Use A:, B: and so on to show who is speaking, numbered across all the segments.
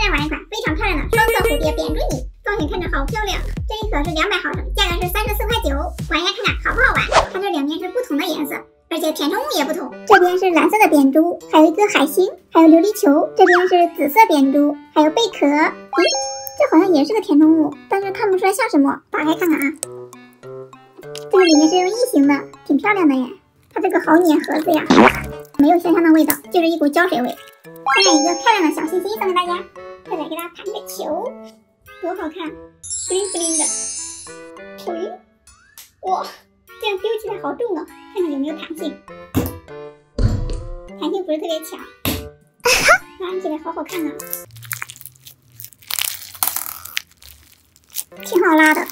A: 来玩一款非常漂亮的双色蝴蝶扁珠泥，造型看着好漂亮。这一盒是200毫升，价格是34块9。玩一下看看好不好玩。它这两面是不同的颜色，而且填充物也不同。这边是蓝色的扁珠，还有一个海星，还有琉璃球。这边是紫色扁珠，还有贝壳。咦，这好像也是个填充物，但是看不出来像什么。打开看看啊，这个里面是用异形的，挺漂亮的耶。它这个好粘盒子呀，没有香香的味道，就是一股胶水味。再来一个漂亮的小心心送给大家，再来给它盘个球，多好看，布灵布灵的。喂，哇，这样丢起来好重哦，看看有没有弹性。弹性不是特别强，拿起来好好看啊，挺好拉的。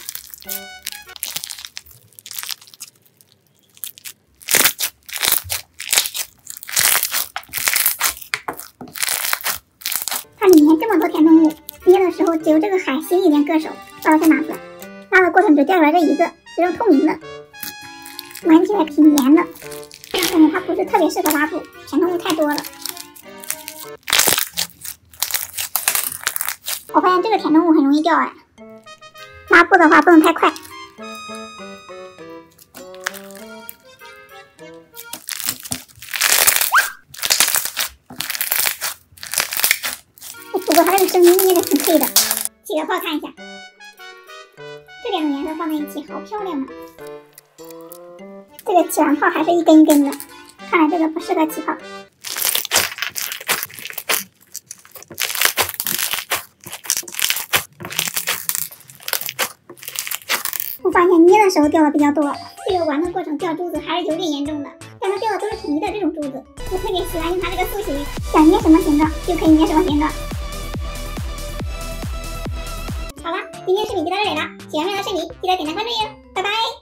A: 它里面这么多填充物，捏的时候只有这个海星一点硌手，把它先拿出来。拉的过程只掉出来这一个，是用透明的，玩起来挺黏的。感觉它不是特别适合拉布，填充物太多了。我发现这个填充物很容易掉哎，拉布的话不能太快。不过它这个声音捏的挺脆的，起个泡看一下。这两种颜色放在一起好漂亮啊！这个起完泡还是一根一根的，看来这个不适合起泡。我发现捏的时候掉的比较多，这个玩的过程掉珠子还是有点严重的，但它掉的都是统一的这种珠子。我特别喜欢用它这个塑形，想捏什么形状就可以捏什么形状。好了，今天视频就到这里了，喜欢我的视频记得点赞关注哟。